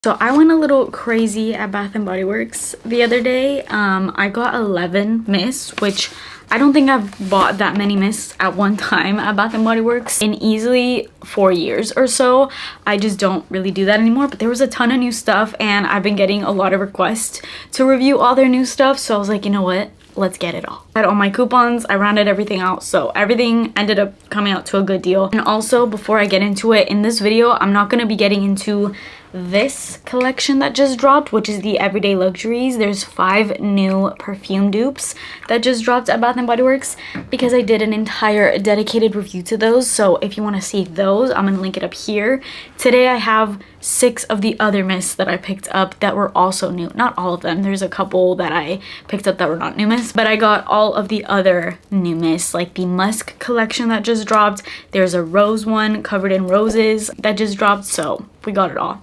So I went a little crazy at Bath & Body Works the other day. I got 11 mists, which I don't think I've bought that many mists at one time at Bath & Body Works in easily 4 years or so. I just don't really do that anymore, but there was a ton of new stuff and I've been getting a lot of requests to review all their new stuff. So I was like, you know what? Let's get it all. I had all my coupons, I rounded everything out, so everything ended up coming out to a good deal. And also, before I get into it, in this video, I'm not gonna be getting into this collection that just dropped, which is the Everyday Luxuries. There's 5 new perfume dupes that just dropped at Bath & Body Works because I did an entire dedicated review to those. So if you want to see those, I'm gonna link it up here. Today I have 6 of the other mists that I picked up that were also new. Not all of them, there's a couple that I picked up that were not new mists, but I got all of the other new mists, like the musk collection that just dropped. There's a rose one covered in roses that just dropped, so we got it all.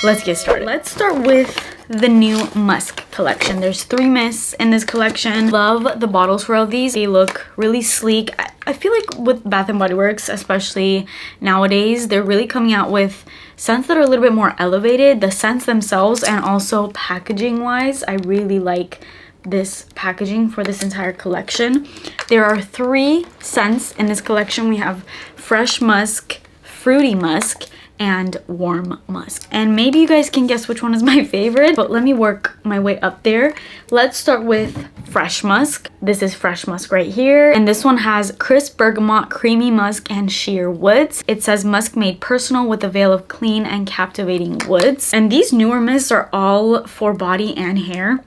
Let's get started. Let's start with the new musk collection. There's 3 mists in this collection. Love the bottles for all these. They look really sleek. I feel like with Bath & Body Works, especially nowadays, they're really coming out with scents that are a little bit more elevated. The scents themselves and also packaging wise, I really like this packaging for this entire collection. There are 3 scents in this collection. We have fresh musk, fruity musk, and warm musk. And maybe you guys can guess which one is my favorite, but let me work my way up there. Let's start with fresh musk. This is fresh musk right here. And this one has crisp bergamot, creamy musk, and sheer woods. It says musk made personal with a veil of clean and captivating woods. And these newer mists are all for body and hair,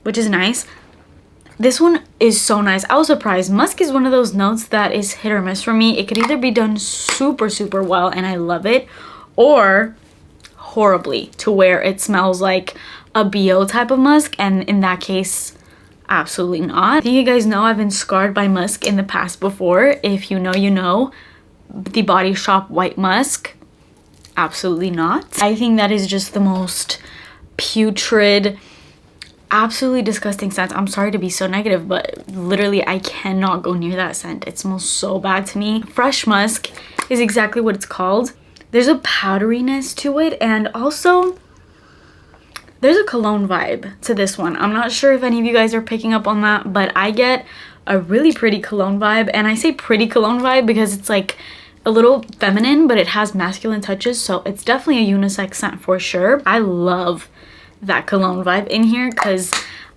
which is nice. This one is so nice. I was surprised. Musk is one of those notes that is hit or miss for me. It could either be done super well and I love it, or horribly to where it smells like a BO type of musk, and in that case, absolutely not. I think you guys know I've been scarred by musk in the past before. If you know, you know. The Body Shop white musk, absolutely not. I think that is just the most putrid, absolutely disgusting scent. I'm sorry to be so negative, but literally I cannot go near that scent. It smells so bad to me. Fresh musk is exactly what it's called. There's a powderiness to it, and also there's a cologne vibe to this one. I'm not sure if any of you guys are picking up on that, but I get a really pretty cologne vibe. And I say pretty cologne vibe because it's like a little feminine, but it has masculine touches, so it's definitely a unisex scent for sure. I love that cologne vibe in here because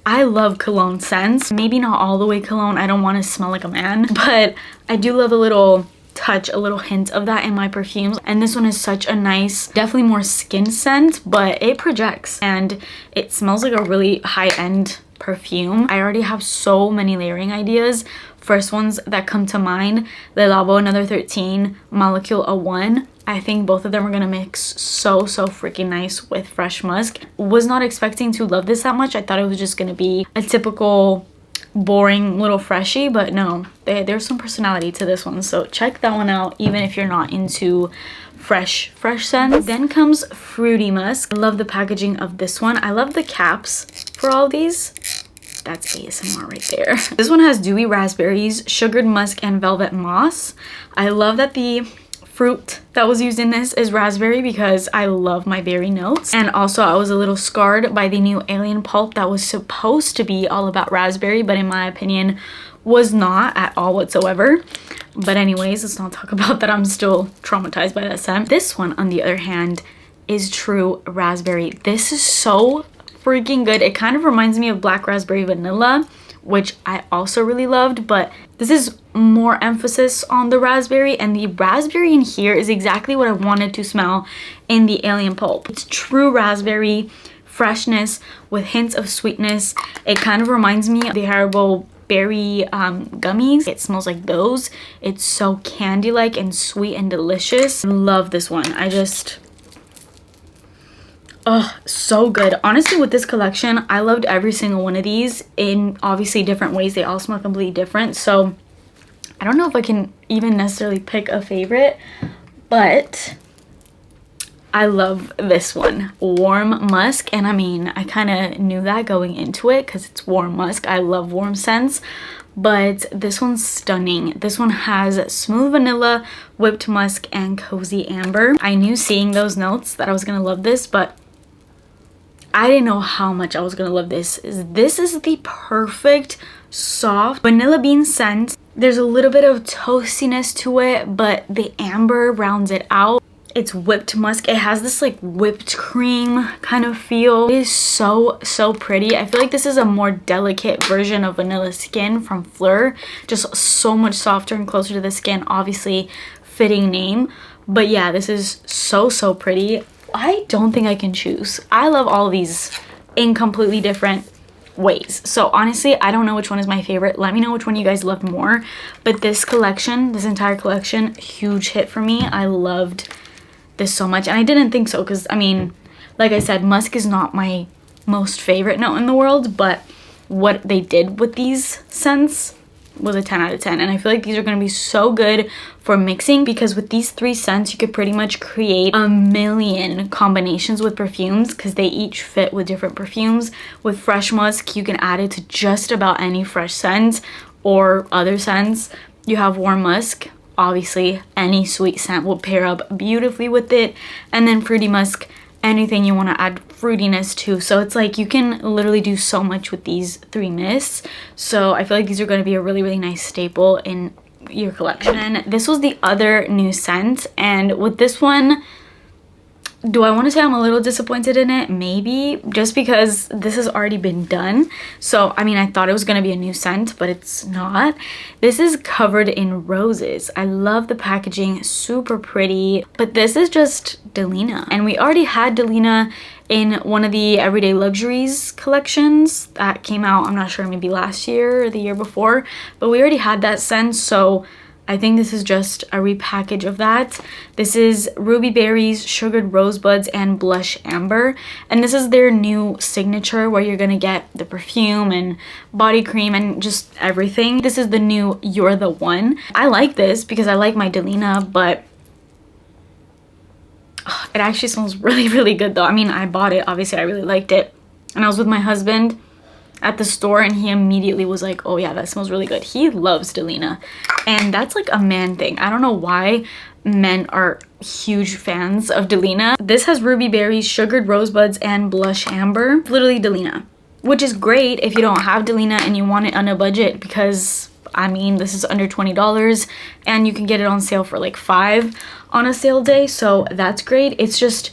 I love cologne scents. Maybe not all the way cologne, I don't want to smell like a man, but I do love a little touch, a little hint of that in my perfumes. And this one is such a nice, definitely more skin scent, but it projects and it smells like a really high-end perfume. I already have so many layering ideas. First ones that come to mind, Le Labo Another 13, Molecule A1. I think both of them are gonna mix so freaking nice with fresh musk. Was not expecting to love this that much. I thought it was just gonna be a typical boring little freshie, but no, there's some personality to this one, so check that one out even if you're not into fresh scents. Then comes fruity musk. I love the packaging of this one. I love the caps for all of these. That's ASMR right there. This one has dewy raspberries, sugared musk, and velvet moss. I love that the fruit that was used in this is raspberry because I love my berry notes. And also I was a little scarred by the new Alien Pulp that was supposed to be all about raspberry, but in my opinion was not at all whatsoever. But anyways, let's not talk about that. I'm still traumatized by that scent. This one, on the other hand, is true raspberry. This is so freaking good. It kind of reminds me of Black Raspberry Vanilla, which I also really loved, but this is more emphasis on the raspberry, and the raspberry in here is exactly what I wanted to smell in the Alien Pulp. It's true raspberry freshness with hints of sweetness. It kind of reminds me of the Haribo berry gummies. It smells like those. It's so candy-like and sweet and delicious. I love this one. Oh, so good. Honestly, with this collection, I loved every single one of these in obviously different ways. They all smell completely different, so I don't know if I can even necessarily pick a favorite, but I love this one, warm musk. And I mean, I kind of knew that going into it because it's warm musk. I love warm scents, but this one's stunning. This one has smooth vanilla, whipped musk, and cozy amber. I knew seeing those notes that I was gonna love this, but I didn't know how much I was gonna love this. This is the perfect soft vanilla bean scent. There's a little bit of toastiness to it, but the amber rounds it out. It's whipped musk. It has this like whipped cream kind of feel. It is so pretty. I feel like this is a more delicate version of Vanilla Skin from Fleur. Just so much softer and closer to the skin. Obviously, fitting name. But yeah, this is so pretty. I don't think I can choose. I love all of these in completely different ways. So honestly, I don't know which one is my favorite. Let me know which one you guys loved more. But this collection, this entire collection, huge hit for me. I loved this so much, and I didn't think so because I mean, like I said, musk is not my most favorite note in the world, but what they did with these scents was a 10 out of 10. And I feel like these are going to be so good for mixing, because with these 3 scents you could pretty much create a million combinations with perfumes, because they each fit with different perfumes. With fresh musk, you can add it to just about any fresh scent or other scents. You have warm musk, obviously any sweet scent will pair up beautifully with it. And then fruity musk, anything you want to add fruitiness to. So it's like you can literally do so much with these 3 mists. So I feel like these are going to be a really nice staple in your collection. And this was the other new scent, and with this one, do I want to say I'm a little disappointed in it? Maybe, just because this has already been done. So I mean, I thought it was going to be a new scent, but it's not. This is Covered in Roses. I love the packaging, super pretty, but this is just Delina, and we already had Delina in one of the Everyday Luxuries collections that came out, I'm not sure, maybe last year or the year before, but we already had that scent. So I think this is just a repackage of that. This is Ruby Berries, Sugared Rosebuds, and Blush Amber. And this is their new signature, where you're gonna get the perfume and body cream and just everything. This is the new You're the One. I like this because I like my Delina, but it actually smells really good though. I mean, I bought it, obviously I really liked it. And I was with my husband at the store, and he immediately was like, oh yeah, that smells really good. He loves Delina, and that's like a man thing. I don't know why men are huge fans of Delina. This has Ruby Berries, Sugared Rosebuds, and Blush Amber. Literally Delina, which is great if you don't have Delina and you want it on a budget, because I mean, this is under $20 and you can get it on sale for like $5 on a sale day. So that's great. It's just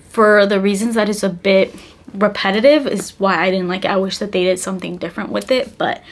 for the reasons that it's a bit repetitive is why I didn't like it. I wish that they did something different with it, but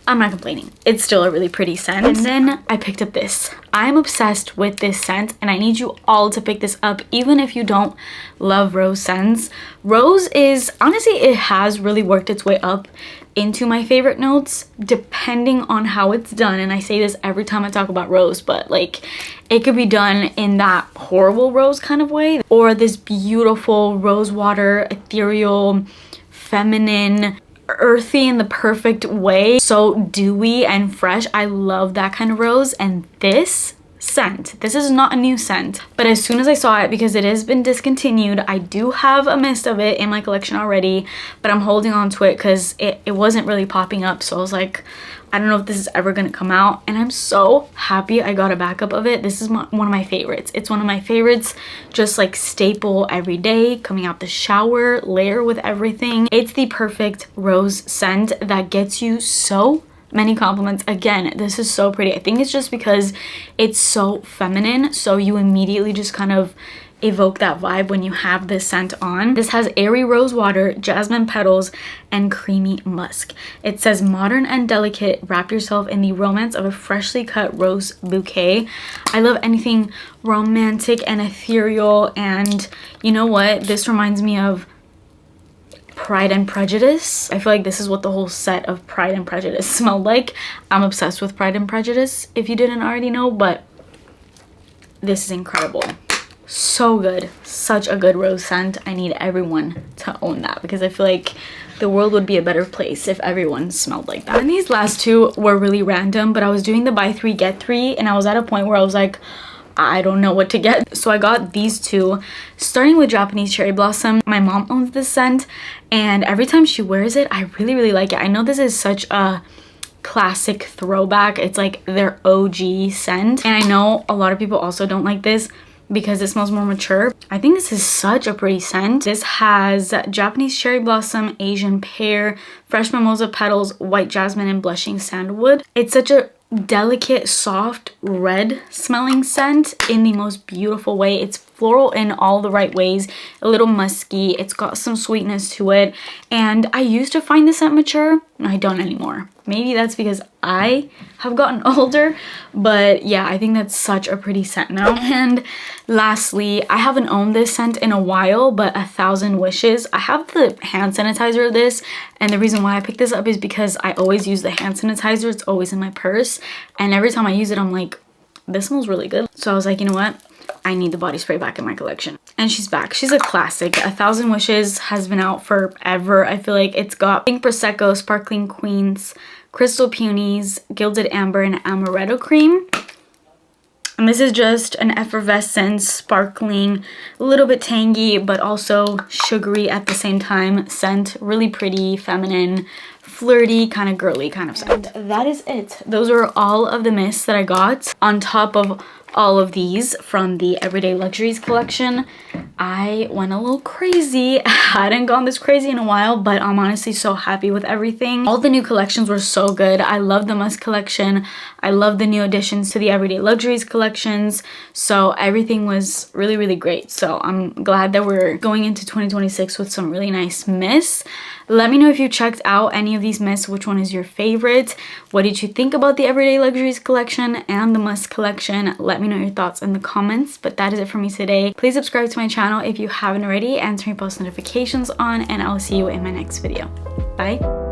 I'm not complaining. It's still a really pretty scent. And then I picked up this. I'm obsessed with this scent, and I need you all to pick this up, even if you don't love rose scents. Rose is, honestly, it has really worked its way up into my favorite notes, depending on how it's done. And I say this every time I talk about rose, but like, it could be done in that horrible rose kind of way, or this beautiful rose water, ethereal, feminine, earthy in the perfect way, so dewy and fresh. I love that kind of rose. And this scent, this is not a new scent, but as soon as I saw it, because it has been discontinued, I do have a mist of it in my collection already, but I'm holding on to it because it wasn't really popping up. So I was like, I don't know if this is ever gonna come out, and I'm so happy I got a backup of it. This is one of my favorites. It's one of my favorites, just like staple every day, coming out the shower, layer with everything. It's the perfect rose scent that gets you so many compliments. Again, this is so pretty. I think it's just because it's so feminine, so you immediately just kind of evoke that vibe when you have this scent on. This has airy rose water, jasmine petals, and creamy musk. It says, modern and delicate, wrap yourself in the romance of a freshly cut rose bouquet. I love anything romantic and ethereal, and you know what? This reminds me of Pride and Prejudice. I feel like this is what the whole set of Pride and Prejudice smelled like. I'm obsessed with Pride and Prejudice, if you didn't already know, but this is incredible. So good. Such a good rose scent. I need everyone to own that, because I feel like the world would be a better place if everyone smelled like that. And these last two were really random, but I was doing the buy 3 get 3, and I was at a point where I was like, I don't know what to get. So I got these two, starting with Japanese Cherry Blossom. My mom owns this scent, and every time she wears it, I really like it. I know this is such a classic throwback. It's like their OG scent, and I know a lot of people also don't like this, because it smells more mature. I think this is such a pretty scent. This has Japanese cherry blossom, Asian pear, fresh mimosa petals, white jasmine, and blushing sandalwood. It's such a delicate, soft, red smelling scent in the most beautiful way. It's floral in all the right ways, a little musky, it's got some sweetness to it, and I used to find this scent mature. I don't anymore. Maybe that's because I have gotten older, but yeah, I think that's such a pretty scent now. And lastly, I haven't owned this scent in a while, but 1,000 Wishes. I have the hand sanitizer of this, and the reason why I picked this up is because I always use the hand sanitizer. It's always in my purse, and every time I use it, I'm like, this smells really good. So I was like, you know what? I need the body spray back in my collection. And she's back. She's a classic. 1,000 Wishes has been out forever. I feel like it's got pink prosecco, sparkling queens, crystal peonies, gilded amber, and amaretto cream. And this is just an effervescent, sparkling, a little bit tangy, but also sugary at the same time scent. Really pretty, feminine, flirty, kind of girly kind of scent. And that is it. Those are all of the mists that I got on top of all of these from the Everyday Luxuries collection. I went a little crazy. I hadn't gone this crazy in a while, but I'm honestly so happy with everything. All the new collections were so good. I love the Musk collection. I love the new additions to the Everyday Luxuries collections. So everything was really, really great. So I'm glad that we're going into 2026 with some really nice mists. Let me know if you checked out any of these mists, which one is your favorite. What did you think about the Everyday Luxuries collection and the Musk collection? Let me know your thoughts in the comments. But that is it for me today. Please subscribe to my channel if you haven't already, and turn your post notifications on, and I'll see you in my next video. Bye.